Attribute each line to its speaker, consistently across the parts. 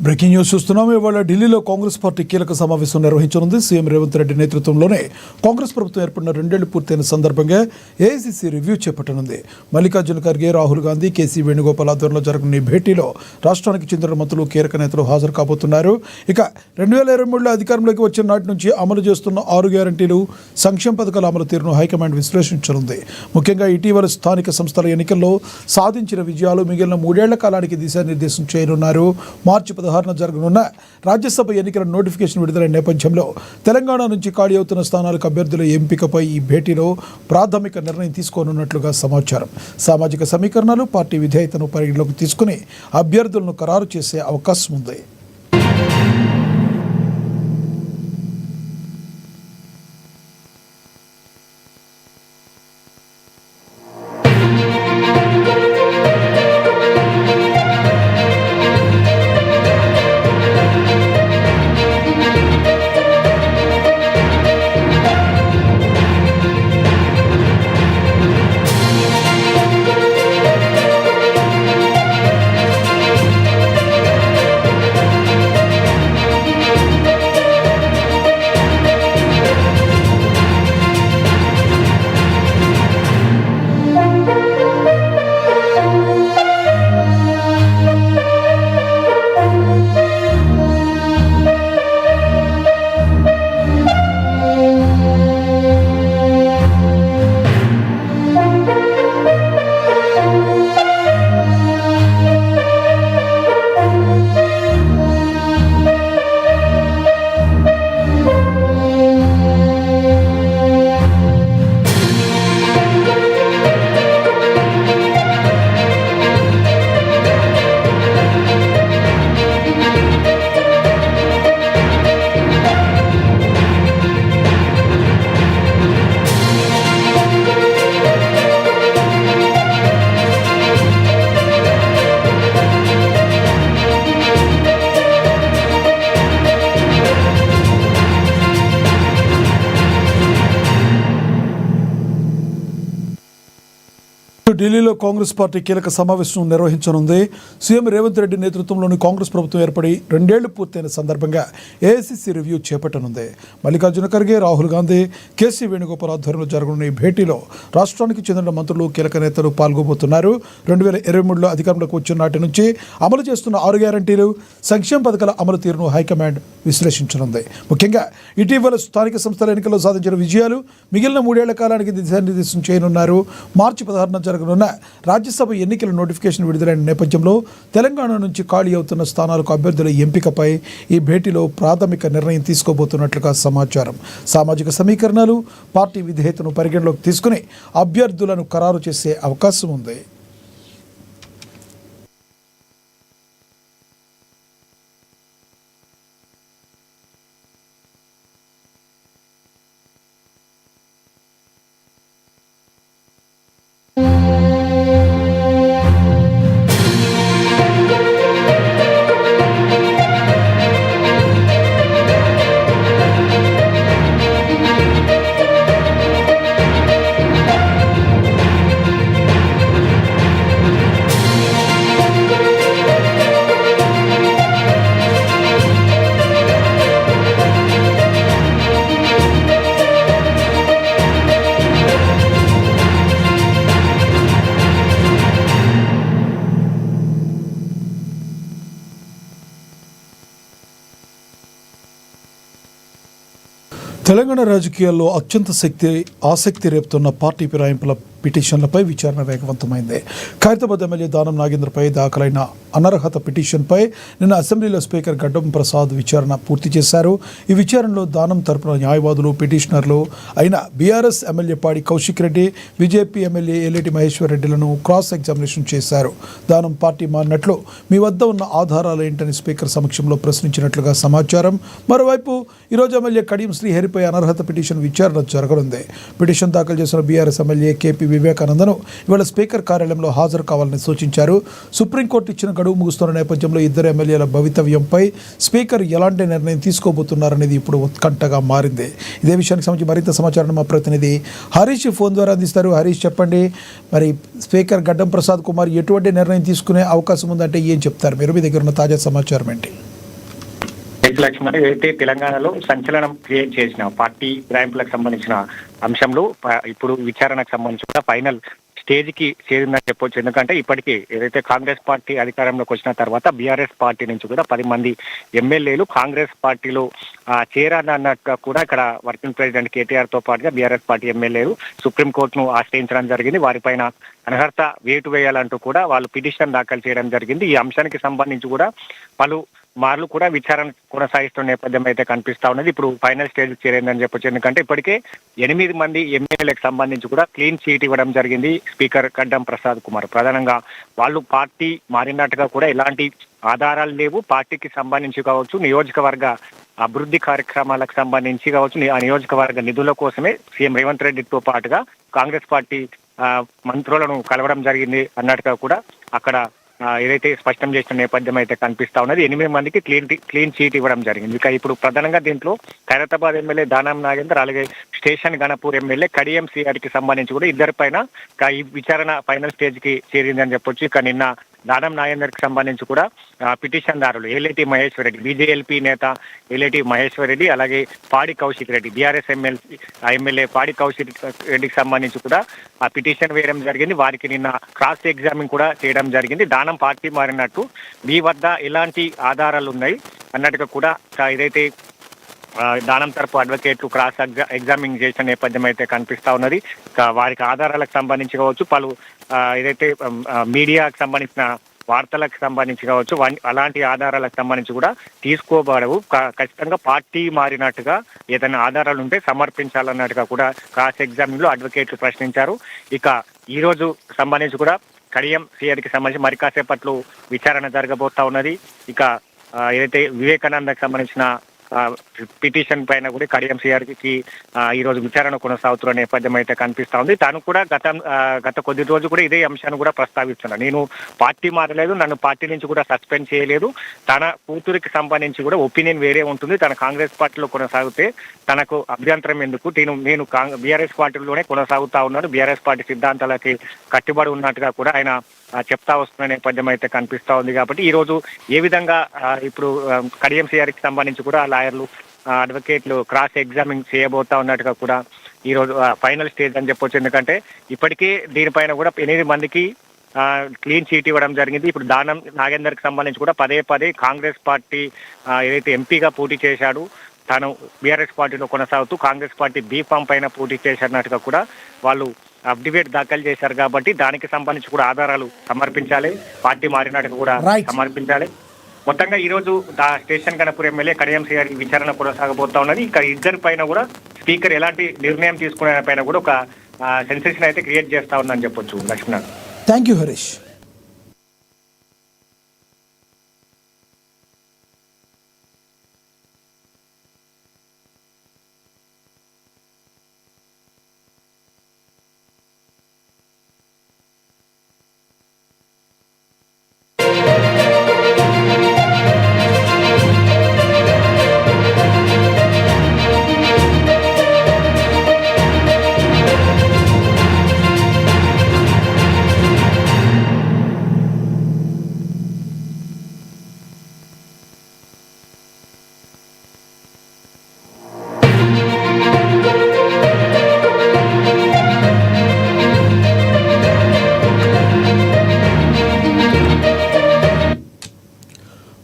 Speaker 1: Breaking news చూస్తున్నాము. ఇవాళ ఢిల్లీలో కాంగ్రెస్ పార్టీ కీలక సమావేశం నిర్వహించనుంది. సీఎం రేవంత్ రెడ్డి నేతృత్వంలోనే కాంగ్రెస్ ప్రభుత్వం ఏర్పడిన 2 ఏళ్లు పూర్తయిన సందర్భంగా ఏఐసీసీ రివ్యూ చేపట్టనుంది. మల్లికార్జున ఖర్గే, రాహుల్ గాంధీ, కేసీ వేణుగోపాల్ ఆధ్వర్యంలో జరగనున్న ఈ భేటీలో రాష్ట్రానికి చెందిన మంత్రులు, కీలక నేతలు హాజరు కాబోతున్నారు. ఇక 2023లో అధికారంలోకి వచ్చిన నాటి నుంచి అమలు చేస్తున్న 6 గ్యారంటీలు, సంక్షేమ పథకాల అమలు తీరును హైకమాండ్ విశ్లేషించనుంది. ముఖ్యంగా ఇటీవల స్థానిక సంస్థల ఎన్నికల్లో సాధించిన విజయాలు, మిగిలిన 3 ఏళ్ల కాలానికి దిశానిర్దేశం చేయనున్నారు. మార్చి 16న జరగనున్న రాజ్యసభ ఎన్నికల నోటిఫికేషన్ విడుదలైన నేపథ్యంలో తెలంగాణ నుంచి ఖాళీ అవుతున్న స్థానాలకు అభ్యర్థుల ఎంపికపై ఈ భేటీలో ప్రాథమిక నిర్ణయం తీసుకోనున్నట్లుగా సమాచారం. సామాజిక సమీకరణలు, పార్టీ విధేయతను పరిగణలోకి తీసుకుని అభ్యర్థులను ఖరారు చేసే అవకాశం ఉంది. ఢిల్లీలో కాంగ్రెస్ పార్టీ కీలక సమావేశం నిర్వహించనుంది. సీఎం రేవంత్ రెడ్డి నేతృత్వంలోని కాంగ్రెస్ ప్రభుత్వం ఏర్పడి 2 ఏళ్లు పూర్తయిన సందర్భంగా ఏఐసీసీ రివ్యూ చేపట్టనుంది. మల్లికార్జున ఖర్గే, రాహుల్ గాంధీ, కేసీ వేణుగోపాల్ ఆధ్వర్యంలో జరగనున్న ఈ భేటీలో రాష్ట్రానికి చెందిన మంత్రులు, కీలక నేతలు పాల్గొబోతున్నారు. 2023లో అధికారంలోకి వచ్చిన నాటి నుంచి అమలు చేస్తున్న 6 గ్యారంటీలు, సంక్షేమ పథకాల అమలు తీరును హైకమాండ్ విశ్లేషించనుంది. ముఖ్యంగా ఇటీవల స్థానిక సంస్థల ఎన్నికల్లో సాధించిన విజయాలు, మిగిలిన 3 ఏళ్ల కాలానికి దిశానిర్దేశం చేయనున్నారు. మార్చి 16న జరగనున్న రాజ్యసభ ఎన్నికల నోటిఫికేషన్ విడుదలైన నేపథ్యంలో తెలంగాణ నుంచి ఖాళీ అవుతున్న స్థానాలకు అభ్యర్థుల ఎంపికపై ఈ భేటీలో ప్రాథమిక నిర్ణయం తీసుకోబోతున్నట్లుగా సమాచారం. సామాజిక సమీకరణలు, పార్టీ విధేయతను పరిగణలోకి తీసుకుని అభ్యర్థులను ఖరారు చేసే అవకాశం ఉంది. తెలంగాణ రాజకీయాల్లో అత్యంత ఆసక్తి రేపుతున్న పార్టీ ఫిరాయింపుల పిటిషన్లపై విచారణ వేగవంతమైంది. ఖైరతాబాద్ ఎమ్మెల్యే దానం నాగేంద్రపై దాఖలైన అనర్హత పిటిషన్పై నిన్న అసెంబ్లీలో స్పీకర్ గడ్డం ప్రసాద్ విచారణ పూర్తి చేశారు. ఈ విచారణలో దానం తరపున న్యాయవాదులు, పిటిషనర్లు అయిన BRS MLA Padi Kaushik Reddy, BJP MLA Aleti Maheshwar రెడ్డిలను క్రాస్ ఎగ్జామినేషన్ చేశారు. దానం పార్టీ మారినట్లు మీ వద్ద ఉన్న ఆధారాలు ఏంటని స్పీకర్ సమక్షంలో ప్రశ్నించినట్లుగా సమాచారం. మరోవైపు ఈరోజు ఎమ్మెల్యే కడియం శ్రీహరిపై అనర్హత పిటిషన్ విచారణ జరగనుంది. పిటిషన్ దాఖలు చేసిన బీఆర్ఎస్ ఎమ్మెల్యే కేపీ వివేకానందను ఇవాళ స్పీకర్ కార్యాలయంలో హాజరు కావాలని సూచించారు. సుప్రీంకోర్టు ఇచ్చిన గడువు ముగుస్తున్న నేపథ్యంలో ఇద్దరు ఎమ్మెల్యేల భవితవ్యంపై స్పీకర్ ఎలాంటి నిర్ణయం తీసుకోబోతున్నారనేది ఇప్పుడు ఉత్కంఠగా మారింది. ఇదే విషయానికి సంబంధించి మరింత సమాచారం మా ప్రతినిధి హరీష్ ఫోన్ ద్వారా అందిస్తారు. హరీష్, చెప్పండి, మరి స్పీకర్ గడ్డం ప్రసాద్ కుమార్ ఎటువంటి నిర్ణయం తీసుకునే అవకాశం ఉందంటే ఏం చెప్తారు మీరు? మీ దగ్గర ఉన్న తాజా సమాచారం ఏంటి?
Speaker 2: మహేష్ లక్ష్మణ్ ఏదైతే తెలంగాణలో సంచలనం క్రియేట్ చేసిన పార్టీ ఫిరాయింపులకు సంబంధించిన అంశంలో ఇప్పుడు విచారణకు సంబంధించి కూడా ఫైనల్ స్టేజ్ కి చేరిందని చెప్పొచ్చు. ఎందుకంటే ఇప్పటికీ ఏదైతే కాంగ్రెస్ పార్టీ అధికారంలోకి వచ్చిన తర్వాత బీఆర్ఎస్ పార్టీ నుంచి కూడా 10 మంది ఎమ్మెల్యేలు కాంగ్రెస్ పార్టీలో చేరాలన్నట్టుగా కూడా ఇక్కడ వర్కింగ్ ప్రెసిడెంట్ కేటీఆర్ తో పాటుగా బీఆర్ఎస్ పార్టీ ఎమ్మెల్యేలు సుప్రీంకోర్టును ఆశ్రయించడం జరిగింది. వారిపైన అనర్హత వేటు వేయాలంటూ కూడా వాళ్ళు పిటిషన్ దాఖలు చేయడం జరిగింది. ఈ అంశానికి సంబంధించి కూడా పలు మార్లు కూడా విచారణ కొనసాగిస్తున్న నేపథ్యం అయితే కనిపిస్తా ఉన్నది. ఇప్పుడు ఫైనల్ స్టేజ్ చేరిందని చెప్పొచ్చు. ఎందుకంటే ఇప్పటికే 8 మంది ఎమ్మెల్యేలకు సంబంధించి కూడా క్లీన్ చీట్ ఇవ్వడం జరిగింది స్పీకర్ గడ్డం ప్రసాద్ కుమార్. ప్రధానంగా వాళ్ళు పార్టీ మారినట్టుగా కూడా ఎలాంటి ఆధారాలు లేవు. పార్టీకి సంబంధించి కావచ్చు, నియోజకవర్గ అభివృద్ధి కార్యక్రమాలకు సంబంధించి కావచ్చు, ఆ నియోజకవర్గ నిధుల కోసమే సీఎం రేవంత్ రెడ్డితో పాటుగా కాంగ్రెస్ పార్టీ మంత్రులను కలవడం జరిగింది అన్నట్టుగా కూడా అక్కడ ఏదైతే స్పష్టం చేసిన నేపథ్యం అయితే కనిపిస్తా ఉన్నది. 8 మందికి క్లీన్ చీట్ ఇవ్వడం జరిగింది. ఇక ఇప్పుడు ప్రధానంగా దీంట్లో ఖైరతాబాద్ ఎమ్మెల్యే దానం నాగేందర్, అలాగే station Ganapur MLA Kadiyam CR కి సంబంధించి కూడా ఇద్దరిపైన ఈ విచారణ ఫైనల్ స్టేజ్ కి చేరిందని చెప్పొచ్చు. ఇక నిన్న దానం నాగేందర్ కి సంబంధించి కూడా పిటిషన్ దారులు ఏలేటి మహేశ్వర్ రెడ్డి, బీజేఎల్పీ నేత ఏలేటి మహేశ్వర్ రెడ్డి, అలాగే పాడి కౌశిక్ రెడ్డి, బీఆర్ఎస్ ఎమ్మెల్యే పాడి కౌశిక్ రెడ్డికి సంబంధించి కూడా ఆ పిటిషన్ వేయడం జరిగింది. వారికి నిన్న క్రాస్ ఎగ్జామింగ్ కూడా చేయడం జరిగింది. దానం పార్టీ మారినట్టు మీ వద్ద ఎలాంటి ఆధారాలు ఉన్నాయి అన్నట్టుగా కూడా ఏదైతే దానం తరపు అడ్వకేట్లు క్రాస్ ఎగ్జామింగ్ చేసిన నేపథ్యం అయితే కనిపిస్తా ఉన్నది. వారికి ఆధారాలకు సంబంధించి కావచ్చు, పలు ఏదైతే మీడియాకు సంబంధించిన వార్తలకు సంబంధించి కావచ్చు, అలాంటి ఆధారాలకు సంబంధించి కూడా తీసుకోబడవు. ఖచ్చితంగా పార్టీ మారినట్టుగా ఏదైనా ఆధారాలు ఉంటే సమర్పించాలన్నట్టుగా కూడా క్రాస్ ఎగ్జామింగ్ లో అడ్వకేట్లు ప్రశ్నించారు. ఇక ఈ రోజు సంబంధించి కూడా కడియం సిఆర్కి సంబంధించి మరి కాసేపట్లో విచారణ జరగబోతా ఉన్నది. ఇక ఏదైతే వివేకానందకు సంబంధించిన పిటిషన్ పైన కూడా కడియం సిఆర్ కి ఈ రోజు విచారణ కొనసాగుతున్న నేపథ్యం అయితే కనిపిస్తా ఉంది. తాను కూడా గత కొద్ది రోజు కూడా ఇదే అంశాన్ని కూడా ప్రస్తావిస్తున్నా. నేను పార్టీ మారలేదు, నన్ను పార్టీ నుంచి కూడా సస్పెండ్ చేయలేదు. తన కూతురికి సంబంధించి కూడా ఒపీనియన్ వేరే ఉంటుంది. తన కాంగ్రెస్ పార్టీలో కొనసాగితే తనకు అభ్యంతరం ఎందుకు, నేను బీఆర్ఎస్ పార్టీలోనే కొనసాగుతా ఉన్నాను, బీఆర్ఎస్ పార్టీ సిద్ధాంతాలకి కట్టుబడి ఉన్నట్టుగా కూడా ఆయన చెప్తా వస్తున్న నేపథ్యం అయితే కనిపిస్తా ఉంది. కాబట్టి ఈ రోజు ఏ విధంగా ఇప్పుడు కడియం సిఆర్కి సంబంధించి కూడా లాయర్లు అడ్వకేట్లు క్రాస్ ఎగ్జామింగ్ చేయబోతా ఉన్నట్టుగా కూడా ఈ రోజు ఫైనల్ స్టేజ్ అని చెప్పొచ్చు. ఎందుకంటే ఇప్పటికే దీనిపైన కూడా 8 మందికి క్లీన్ చీట్ ఇవ్వడం జరిగింది. ఇప్పుడు దానం నాగేందర్ కి సంబంధించి కూడా పదే కాంగ్రెస్ పార్టీ ఏదైతే ఎంపీగా పోటీ చేశాడు, తాను బీఆర్ఎస్ పార్టీలో కొనసాగుతూ కాంగ్రెస్ పార్టీ బీఫామ్ పైన పోటీ చేశారన్నట్టుగా కూడా వాళ్ళు అఫిడవిట్ దాఖలు చేశారు. కాబట్టి దానికి సంబంధించి కూడా ఆధారాలు సమర్పించాలి, పార్టీ మారినట్టుగా కూడా సమర్పించాలి. మొత్తంగా ఈ రోజు station Ganapur MLA Kadiyam CR విచారణ కొనసాగబోతా ఉన్నది. ఇక ఇద్దరి పైన కూడా స్పీకర్ ఎలాంటి నిర్ణయం తీసుకునే పైన కూడా ఒక సెన్సేషన్ అయితే క్రియేట్ చేస్తా ఉందని చెప్పొచ్చు. Laxman,
Speaker 1: thank you Harish.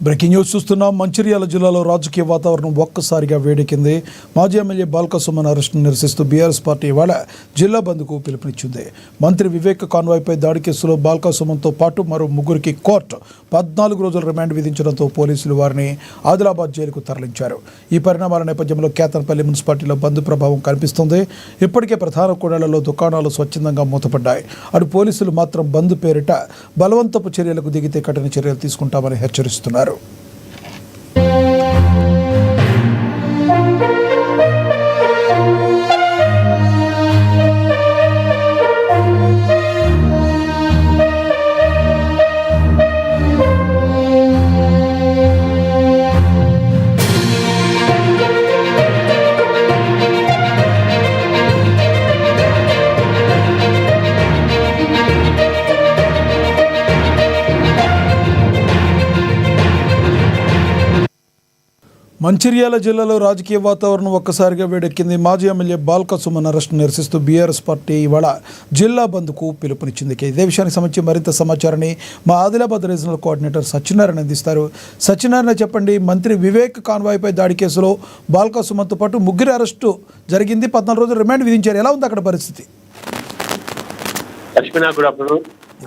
Speaker 1: Breaking news చూస్తున్నాం. మంచిర్యాల జిల్లాలో రాజకీయ వాతావరణం ఒక్కసారిగా వేడెక్కింది. మాజీ ఎమ్మెల్యే బాల్క సుమన్ అరెస్టును నిరసిస్తూ బీఆర్ఎస్ పార్టీ ఇవాళ జిల్లా బంద్కు పిలుపునిచ్చింది. మంత్రి వివేక్ కాన్వాయ్పై దాడి కేసులో బాల్క సుమన్తో పాటు మరో 3 కోర్టు 14 రోజుల రిమాండ్ విధించడంతో పోలీసులు వారిని ఆదిలాబాద్ జైలుకు తరలించారు. ఈ పరిణామాల నేపథ్యంలో కేతన్పల్లి మున్సిపాలిటీలో బంద్ ప్రభావం కనిపిస్తుంది. ఇప్పటికే ప్రధాన కూడళ్లలో దుకాణాలు స్వచ్ఛందంగా మూతపడ్డాయి. అటు పోలీసులు మాత్రం బంద్ పేరిట బలవంతపు చర్యలకు దిగితే కఠిన చర్యలు తీసుకుంటామని హెచ్చరిస్తున్నారు. మంచిర్యాల జిల్లాలో రాజకీయ వాతావరణం ఒక్కసారిగా వేడెక్కింది. మాజీ ఎమ్మెల్యే బాల్క సుమన్ అరెస్టు నిరసిస్తూ బీఆర్ఎస్ పార్టీ ఇవాళ జిల్లా బంద్కు పిలుపునిచ్చింది. ఇదే విషయానికి సంబంధించి మరింత సమాచారాన్ని మా ఆదిలాబాద్ రీజనల్ కోఆర్డినేటర్ సత్యనారాయణ అందిస్తారు. సత్యనారాయణ, చెప్పండి. మంత్రి వివేక్ కాన్వాయ్పై దాడి కేసులో బాల్క సుమన్తో పాటు ముగ్గురు అరెస్టు జరిగింది. 14 రోజులు రిమాండ్ విధించారు. ఎలా ఉంది అక్కడ పరిస్థితి?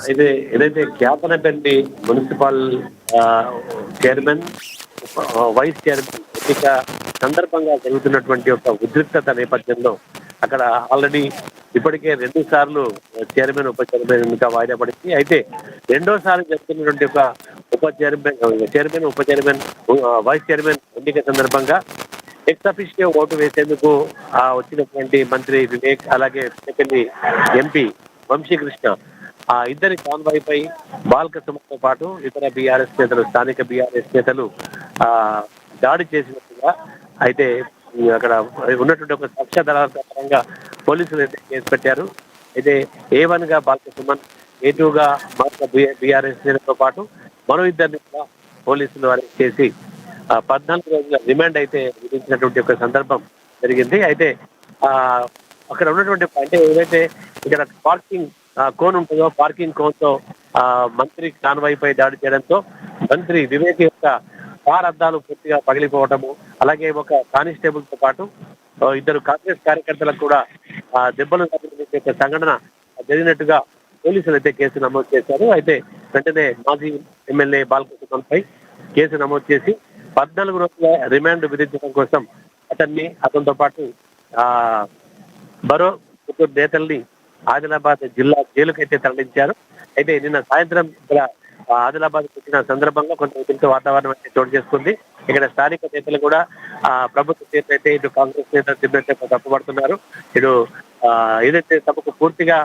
Speaker 3: అయితే ఏదైతే Kethanapalli municipal chairman, vice chairman ఎన్నిక సందర్భంగా జరుగుతున్నటువంటి ఒక ఉద్రిక్తత నేపథ్యంలో అక్కడ ఆల్రెడీ ఇప్పటికే 2 సార్లు చైర్మన్, ఉప చైర్మన్ ఎన్నిక వాయిదా పడింది. అయితే రెండోసారి జరుగుతున్నటువంటి ఒక చైర్మన్, ఉప చైర్మన్, వైస్ చైర్మన్ ఎన్నిక సందర్భంగా ఎక్స్ అఫిషియో ఓటు వేసేందుకు వచ్చినటువంటి మంత్రి వివేక్, అలాగే పెద్దపల్లి ఎంపీ వంశీకృష్ణ, ఆ ఇద్దరి కాన్వాయ్పై బాల్క సుమన్తో పాటు ఇతర బీఆర్ఎస్ నేతలు, స్థానిక బీఆర్ఎస్ నేతలు దాడి చేసినట్టుగా అయితే అక్కడ ఉన్నటువంటి ఒక సాక్ష్యాధారంగా పోలీసులు అయితే కేసు పెట్టారు. అయితే A1 గా బాల్క సుమన్, A2 గా మరొక బీఆర్ఎస్ నేతలతో పాటు మరో ఇద్దరిని కూడా పోలీసులు అరెస్ట్ చేసి 14 రోజుల రిమాండ్ అయితే విధించినటువంటి ఒక సందర్భం జరిగింది. అయితే అక్కడ ఉన్నటువంటి అంటే ఏదైతే ఇక్కడ పార్కింగ్ కోన్ ఉంటుందో, పార్కింగ్ కోన్ తో మంత్రి కాన్వాయ్పై దాడి చేయడంతో మంత్రి వివేక్ యొక్క కార్ అద్దాలు పూర్తిగా పగిలిపోవటము, అలాగే ఒక కానిస్టేబుల్ తో పాటు 2 కాంగ్రెస్ కార్యకర్తలకు కూడా దెబ్బలు తగిలిన సంఘటన జరిగినట్టుగా పోలీసులు అయితే కేసు నమోదు చేశారు. అయితే వెంటనే మాజీ ఎమ్మెల్యే బాల్క సుమన్ పై కేసు నమోదు చేసి 14 రోజుల రిమాండ్ విధించడం కోసం అతనితో పాటు మరో 3 నేతల్ని ఆదిలాబాద్ జిల్లా జైలుకైతే తరలించారు. అయితే నిన్న సాయంత్రం ఇక్కడ ఆదిలాబాద్ వచ్చిన సందర్భంగా కొంత ఉద్రిక్త వాతావరణం అయితే చోటు చేసుకుంది. ఇక్కడ స్థానిక నేతలు కూడా ప్రభుత్వ నేతలు అయితే ఇటు కాంగ్రెస్ నేతలు తిన్నట్టే తప్పుపడుతున్నారు. ఇటు ఏదైతే తమకు పూర్తిగా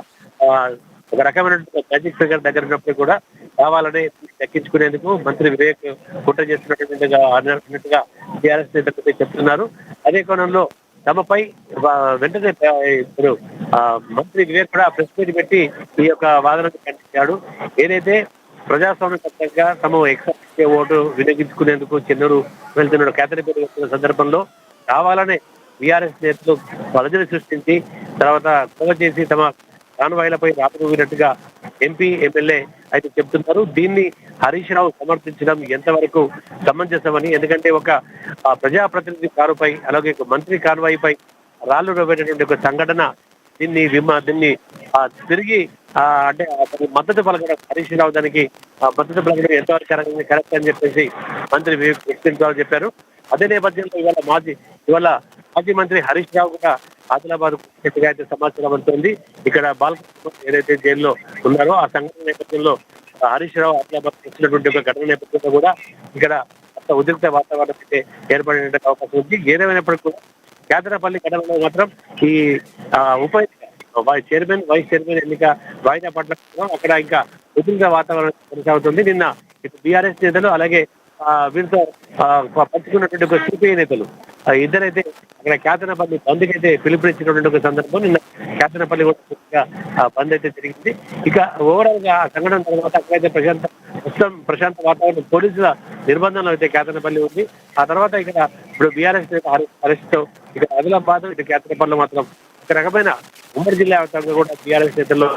Speaker 3: ఒక రకమైనటువంటి మ్యాజిక్ ఫిగర్ దగ్గర ఉన్నప్పుడు కూడా కావాలని దక్కించుకునేందుకు మంత్రి వివేక్ కుట్ర చేస్తున్నట్టుగా టీఆర్ఎస్ నేతలు చెప్తున్నారు. అదే కోణంలో తమపై వెంటనే ఇప్పుడు మంత్రి వివేక్ కూడా ప్రెస్ మీట్ పెట్టి ఈ యొక్క వాదనను ఖండించాడు. ఏదైతే ప్రజాస్వామ్యబద్ధంగా తమ ఎక్స్ ఓటు వినియోగించుకునేందుకు చెన్నూరు వెళ్తున్నాడు, కేతనపల్లి వెళ్తున్న సందర్భంలో కావాలనే బీఆర్ఎస్ నేతలు వలజలు సృష్టించి తర్వాత గొడవ చేసి తమ కాన్వాయ్లపై రాకపోయినట్టుగా ఎంపీ, ఎమ్మెల్యే అయితే చెప్తున్నారు. దీన్ని హరీష్ రావు సమర్థించడం ఎంతవరకు సమంజసమని, ఎందుకంటే ఒక ప్రజాప్రతినిధి కారుపై అలాగే మంత్రి కాన్వాయ్పై రాళ్లు రువ్వేటటువంటి ఒక సంఘటన, దీన్ని తిరిగి అంటే మద్దతు పలకడం, హరీష్ రావు దానికి మద్దతు పలకడం ఎంతవరకు కరెక్ట్ అని చెప్పేసి మంత్రి వ్యక్తిత్వాలు చెప్పారు. అదే నేపథ్యంలో ఇవాళ మాజీ మంత్రి హరీష్ రావు కూడా ఆదిలాబాద్ వచ్చినట్టుగా అయితే సమాచారం అందుతుంది. ఇక్కడ బాల్క ఏదైతే జైల్లో ఉన్నారో ఆ సంఘటన నేపథ్యంలో హరీష్ రావు ఆదిలాబాద్ వచ్చినటువంటి ఒక ఘటన నేపథ్యంలో కూడా ఇక్కడ అంత ఉద్రిక్త వాతావరణం అయితే ఏర్పడిన అవకాశం ఉంది. ఏదేమైనప్పటికీ కూడా కేతనపల్లి ఘటనలో మాత్రం ఈ ఉప చైర్మన్, వైస్ చైర్మన్ ఎన్నిక వాయిదా పడడం అక్కడ ఇంకా ఉద్రిక్త వాతావరణం కొనసాగుతుంది. నిన్న ఇటు బీఆర్ఎస్ నేతలు అలాగే వీరితో పంచుకున్నటువంటి ఒక సిపిఐ నేతలు ఇద్దరైతే అక్కడ కేతనపల్లి బంద్కి అయితే పిలుపునిచ్చినటువంటి ఒక సందర్భం. నిన్న కేతనపల్లి కూడా బంద్ అయితే జరిగింది. ఇక ఓవరాల్ గా ఆ సంఘటన తర్వాత అక్కడైతే ప్రశాంత వాతావరణం, పోలీసుల నిర్బంధంలో అయితే కేతనపల్లి ఉంది. ఆ తర్వాత ఇక్కడ ఇప్పుడు బీఆర్ఎస్ అరెస్ట్ ఇక్కడ ఆదిలాబాద్, ఇటు కేతనపల్లి మాత్రం ఒక రకమైన ఉమ్మడి జిల్లా వ్యాప్తంగా కూడా బీఆర్ఎస్ నేతల్లో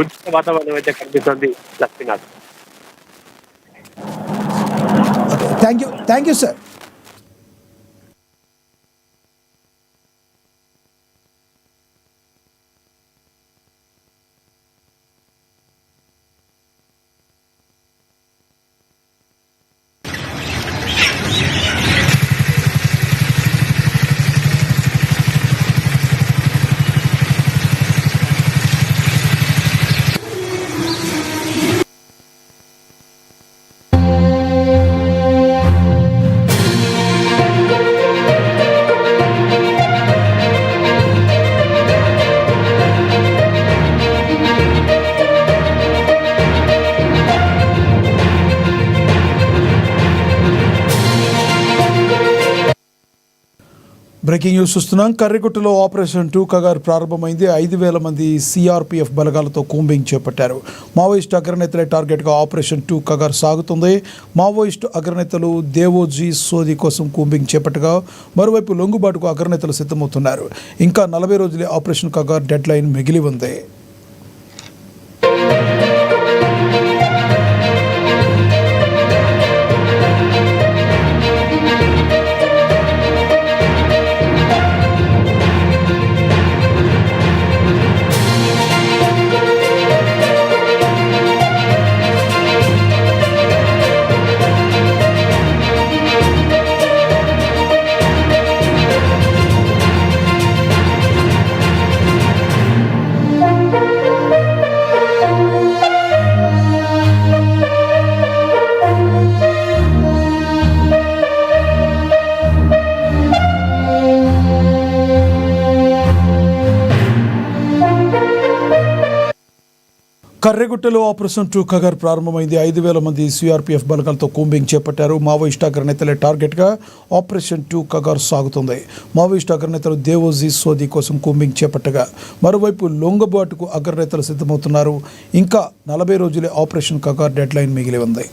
Speaker 3: ఉచిత వాతావరణం అయితే కనిపిస్తుంది. Lakshminath,
Speaker 1: thank you sir. Breaking news చూస్తున్నాం. కర్రిగుట్టలో ఆపరేషన్ 2 కగారు ప్రారంభమైంది. 5,000 మంది సిఆర్పిఎఫ్ బలగాలతో కూంబింగ్ చేపట్టారు. మావోయిస్టు అగ్రనేతలే టార్గెట్గా ఆపరేషన్ 2 కగారు సాగుతుంది. మావోయిస్టు అగ్రనేతలు దేవోజీ సోది కోసం కూంబింగ్ చేపట్టగా మరోవైపు లొంగుబాటుకు అగ్రనేతలు సిద్ధమవుతున్నారు. ఇంకా 40 రోజులే ఆపరేషన్ కగారు డెడ్ లైన్ మిగిలి ఉంది. కర్రెగుట్టలో ఆపరేషన్ 2 కగారు ప్రారంభమైంది. 5,000 మంది సిఆర్పిఎఫ్ బలగాలతో కూంబింగ్ చేపట్టారు. మావోయిస్టు అగ్రనేతలే టార్గెట్గా ఆపరేషన్ 2 కగారు సాగుతుంది. మావోయిస్టు అగ్రనేతలు దేవోజీ సోది కోసం కూంబింగ్ చేపట్టగా మరోవైపు లొంగబాటుకు అగ్రనేతలు సిద్ధమవుతున్నారు. ఇంకా 40 రోజులే ఆపరేషన్ కగారు డెడ్ లైన్ మిగిలి ఉంది.